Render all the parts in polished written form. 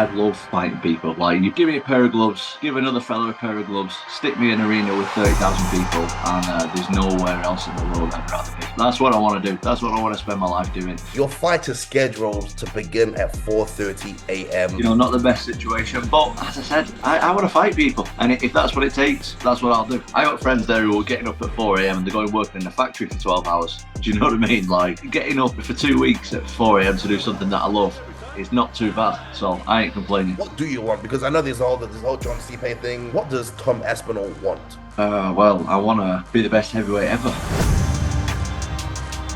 I love fighting people. Like, you give me a pair of gloves, give another fella a pair of gloves, stick me in an arena with 30,000 people, and there's nowhere else in the world I'd rather be. That's what I want to do. That's what I want to spend my life doing. Your fight is scheduled to begin at 4:30 a.m. You know, not the best situation, but as I said, I want to fight people. And if that's what it takes, that's what I'll do. I got friends there who are getting up at 4 a.m. and they're going working in a factory for 12 hours. Do you know what I mean? Like, getting up for 2 weeks at 4 a.m. to do something that I love, it's not too bad, so I ain't complaining. What do you want? Because I know there's all this whole John Stipe thing. What does Tom Aspinall want? Well, I want to be the best heavyweight ever.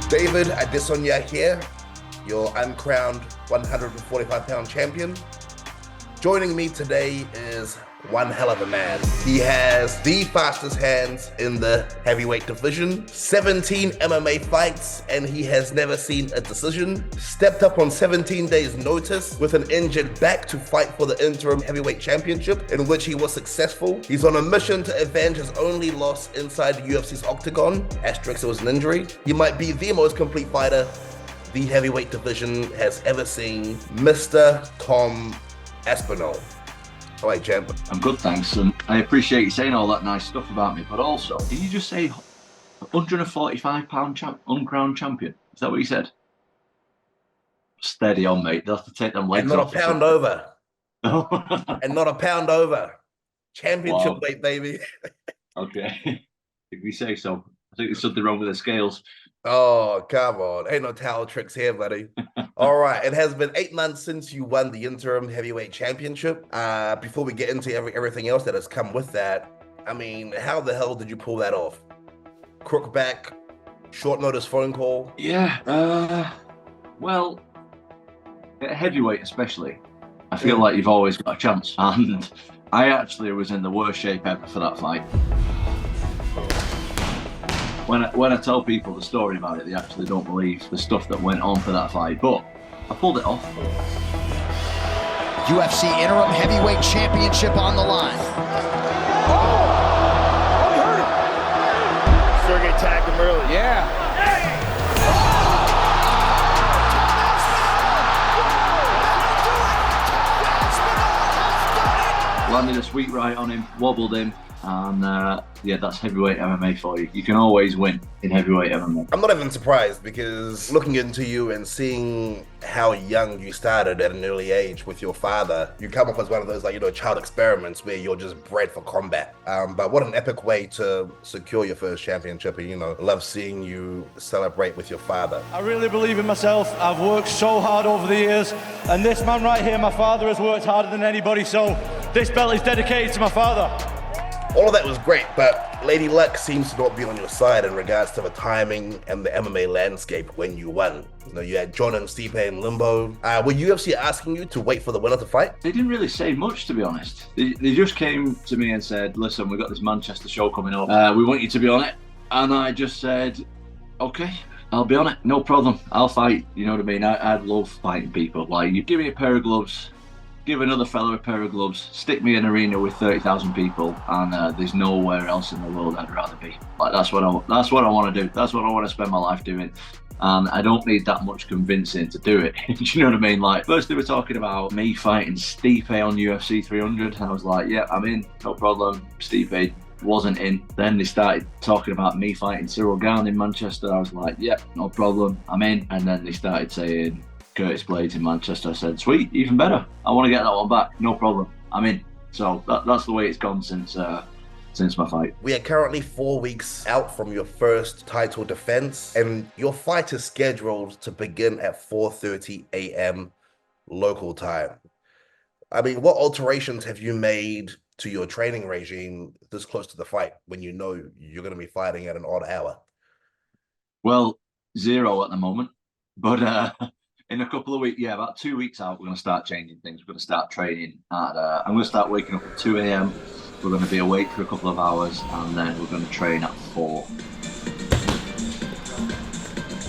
David Adesanya here, your uncrowned 145-pound champion. Joining me today is one hell of a man. He has the fastest hands in the heavyweight division, 17 MMA fights, and he has never seen a decision. Stepped up on 17 days notice with an injured back to fight for the interim heavyweight championship, in which he was successful. He's on a mission to avenge his only loss inside the UFC's octagon. Asterisk, it was an injury. He might be the most complete fighter the heavyweight division has ever seen. Mr. Tom Aspinall. All right, champ. I'm good, thanks, and I appreciate you saying all that nice stuff about me, but also, did you just say 145-pound uncrowned champion? Is that what you said? Steady on, mate. They'll have to take them legs and not off. A pound over. And not a pound over. Championship weight, baby. Okay. If you say so. I think there's something wrong with the scales. Oh, come on. Ain't no towel tricks here, buddy. All right. It has been 8 months since you won the interim heavyweight championship. Before we get into everything else that has come with that, I mean, how the hell did you pull that off? Crook back, short notice phone call? Yeah. Well, at heavyweight especially, I feel like you've always got a chance. And I actually was in the worst shape ever for that fight. When I tell people the story about it, they actually don't believe the stuff that went on for that fight, but I pulled it off. UFC Interim Heavyweight Championship on the line. Oh, he hurt him. Sergey tagged him early. Yeah. Landed a sweet right on him, wobbled him, and yeah, that's heavyweight MMA for you. You can always win in heavyweight MMA. I'm not even surprised, because looking into you and seeing how young you started at an early age with your father, you come off as one of those, like, you know, child experiments where you're just bred for combat. But what an epic way to secure your first championship, and, you know, love seeing you celebrate with your father. I really believe in myself. I've worked so hard over the years, and this man right here, my father, has worked harder than anybody, so this belt is dedicated to my father. All of that was great, but Lady Luck seems to not be on your side in regards to the timing and the MMA landscape when you won. You know, you had John and Stipe in limbo. Were UFC asking you to wait for the winner to fight? They didn't really say much, to be honest. They just came to me and said, listen, we've got this Manchester show coming up. We want you to be on it. And I just said, okay, I'll be on it. No problem. I'll fight. You know what I mean? I love fighting people. Like, you give me a pair of gloves, give another fella a pair of gloves, stick me in an arena with 30,000 people, and there's nowhere else in the world I'd rather be. Like, that's what I want to do. That's what I want to spend my life doing. And I don't need that much convincing to do it. Do you know what I mean? Like, first they were talking about me fighting Stipe on UFC 300, and I was like, yeah, I'm in, no problem. Stipe wasn't in. Then they started talking about me fighting Cyril Gane in Manchester. I was like, yeah, no problem, I'm in. And then they started saying Curtis Blaydes in Manchester. I said, sweet, even better. I want to get that one back, no problem, I'm in. So that's the way it's gone since my fight. We are currently 4 weeks out from your first title defense, and your fight is scheduled to begin at 4:30 a.m. local time. I mean, what alterations have you made to your training regime this close to the fight when you know you're going to be fighting at an odd hour? Well, zero at the moment, but in a couple of weeks, yeah, about 2 weeks out, we're going to start changing things. We're going to start training at, I'm going to start waking up at 2 a.m. We're going to be awake for a couple of hours, and then we're going to train at 4.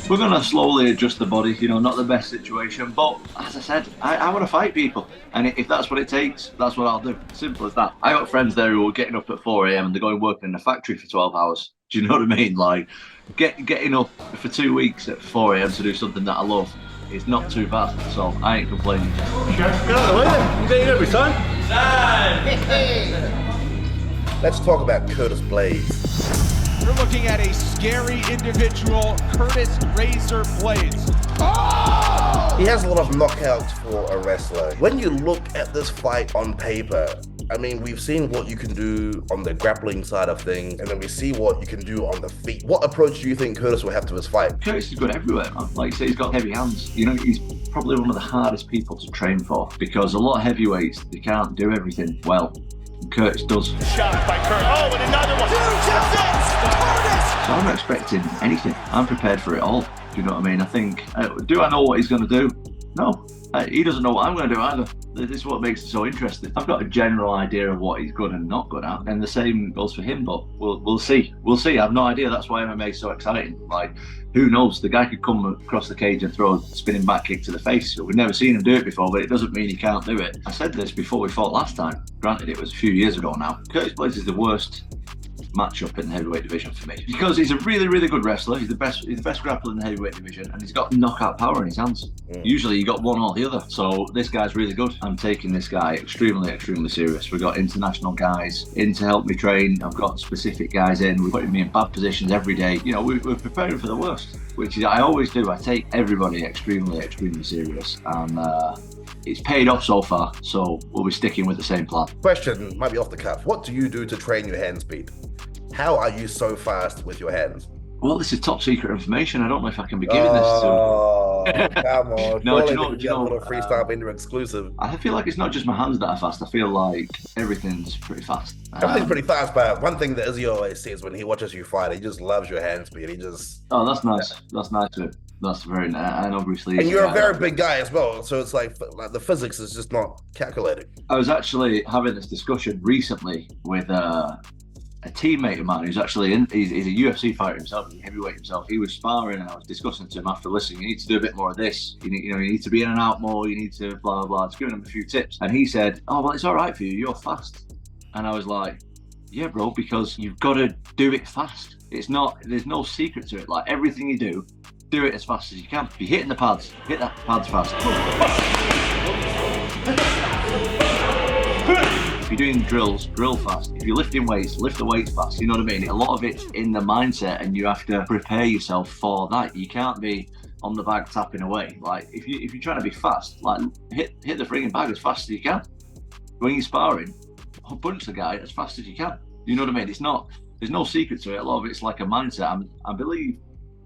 We're going to slowly adjust the body, you know, not the best situation, but as I said, I want to fight people. And if that's what it takes, that's what I'll do. Simple as that. I got friends there who are getting up at 4 a.m. and they're going working in a factory for 12 hours. Do you know what I mean? Like, getting up for 2 weeks at 4 a.m. to do something that I love, it's not too bad, so I ain't complaining. Good, son. Let's talk about Curtis Blaydes. You're looking at a scary individual, Curtis Razor Blaydes. Oh! He has a lot of knockouts for a wrestler. When you look at this fight on paper, I mean, we've seen what you can do on the grappling side of things, and then we see what you can do on the feet. What approach do you think Curtis will have to his fight? Curtis is good everywhere, man. Like you say, he's got heavy hands. You know, he's probably one of the hardest people to train for because a lot of heavyweights, they can't do everything well. And Curtis does. Shot by Curtis. Oh, and another one. So I'm not expecting anything. I'm prepared for it all. Do you know what I mean? I think, do I know what he's going to do? No. He doesn't know what I'm going to do either. This is what makes it so interesting. I've got a general idea of what he's good and not good at, and the same goes for him, but we'll see. We'll see. I have no idea. That's why MMA is so exciting. Like, who knows? The guy could come across the cage and throw a spinning back kick to the face. We've never seen him do it before, but it doesn't mean he can't do it. I said this before we fought last time. Granted, it was a few years ago now. Curtis Blaydes is the worst matchup in the heavyweight division for me because he's a really, really good wrestler. He's the best grappler in the heavyweight division, and he's got knockout power in his hands. Usually you got one or the other, so this guy's really good. I'm taking this guy extremely, extremely serious. We've got international guys in to help me train. I've got specific guys in. We're putting me in bad positions every day. You know, we're preparing for the worst, which is I always do. I take everybody extremely, extremely serious, and it's paid off so far, so we'll be sticking with the same plan. Question might be off the cuff. What do you do to train your hand speed? How are you so fast with your hands? Well, this is top secret information. I don't know if I can be giving this to. Oh, come on. No, do you a know, little freestyle into exclusive. I feel like it's not just my hands that are fast. I feel like everything's pretty fast. Everything's pretty fast, but one thing that Izzy always says when he watches you fight, he just loves your hand speed. He just... Oh, that's nice. That's nice. That's very nice. And obviously... And you're a very big guy as well, so it's like the physics is just not calculated. I was actually having this discussion recently with a teammate of mine who's actually he's a UFC fighter himself, he's a heavyweight himself. He was sparring and I was discussing to him after listening, you need to do a bit more of this. You need to be in and out more, you need to blah, blah, blah. Just giving him a few tips. And he said, oh, well, it's all right for you, you're fast. And I was like, yeah, bro, because you've got to do it fast. There's no secret to it. Like everything you do it as fast as you can. If you're hitting the pads, hit that pads fast. If you're doing drills, drill fast. If you're lifting weights, lift the weights fast. You know what I mean? A lot of it's in the mindset, and you have to prepare yourself for that. You can't be on the bag tapping away. Like if you're trying to be fast, like hit the frigging bag as fast as you can. When you're sparring, punch the guy as fast as you can. You know what I mean? There's no secret to it. A lot of it's like a mindset. I believe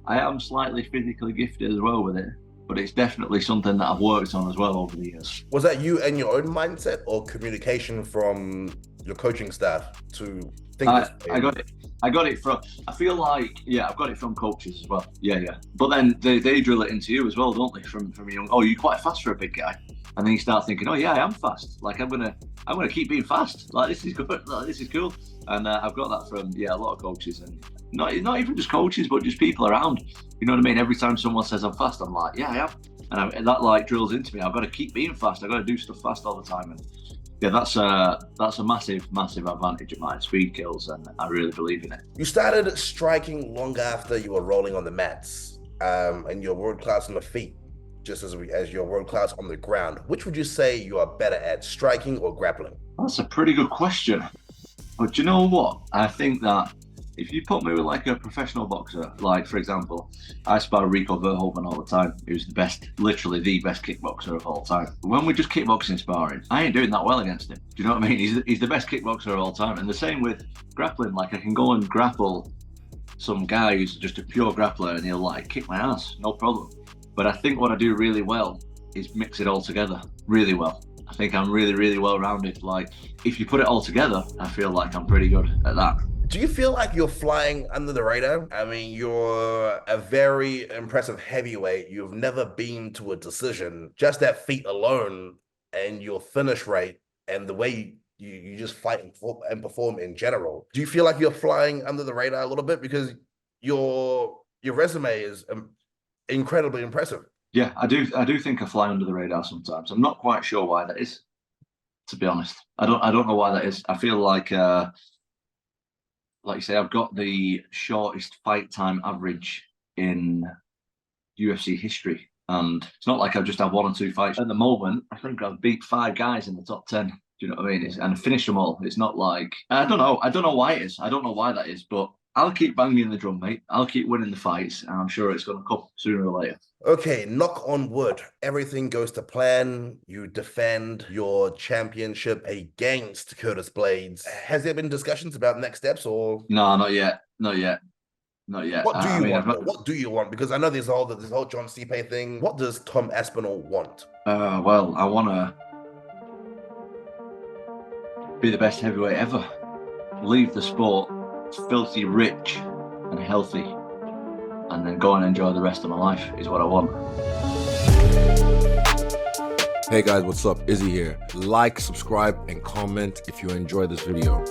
I am slightly physically gifted as well with it, but it's definitely something that I've worked on as well over the years. Was that you and your own mindset or communication from your coaching staff to think this way? I got it from, I feel like, yeah, I've got it from coaches as well. Yeah. But then they drill it into you as well, don't they? From young, oh, you're quite fast for a big guy. And then you start thinking, oh yeah, I am fast. Like I'm gonna keep being fast. Like this is good. Like, this is cool. And I've got that from a lot of coaches, and not even just coaches, but just people around. You know what I mean? Every time someone says I'm fast, I'm like, yeah, I am. And that like drills into me. I've got to keep being fast. I've got to do stuff fast all the time. And yeah, that's a massive, massive advantage of mine. Speed kills, and I really believe in it. You started striking long after you were rolling on the mats, and you're world class on the feet, just as you're world class on the ground. Which would you say you are better at, striking or grappling? That's a pretty good question. But you know what? I think that if you put me with like a professional boxer, like for example, I spar Rico Verhoeven all the time, who's literally the best kickboxer of all time. When we're just kickboxing sparring, I ain't doing that well against him. Do you know what I mean? He's the best kickboxer of all time. And the same with grappling. Like I can go and grapple some guy who's just a pure grappler and he'll like kick my ass, no problem. But I think what I do really well is mix it all together really well. I think I'm really, really well-rounded. Like, if you put it all together, I feel like I'm pretty good at that. Do you feel like you're flying under the radar? I mean, you're a very impressive heavyweight. You've never been to a decision. Just that feat alone and your finish rate and the way you just fight and perform in general. Do you feel like you're flying under the radar a little bit? Because your resume is incredibly impressive. Yeah, I do think I fly under the radar sometimes. I'm not quite sure why that is, to be honest. I don't know why that is. I feel like you say, I've got the shortest fight time average in UFC history. And it's not like I've just had 1 or 2 fights. At the moment, I think I've beat 5 guys in the top 10. Do you know what I mean? And finished them all. It's not like, I don't know why it is. I don't know why that is, but I'll keep banging the drum, mate. I'll keep winning the fights, and I'm sure it's going to come sooner or later. Okay, knock on wood. Everything goes to plan. You defend your championship against Curtis Blaydes. Has there been discussions about next steps or? No, not yet. Not yet. What do you want? What do you want? Because I know there's all this whole John Stipe thing. What does Tom Aspinall want? Well, I want to be the best heavyweight ever. Leave the sport filthy rich and healthy, and then go and enjoy the rest of my life is what I want. Hey guys, what's up? Izzy here. Like, subscribe, and comment if you enjoy this video.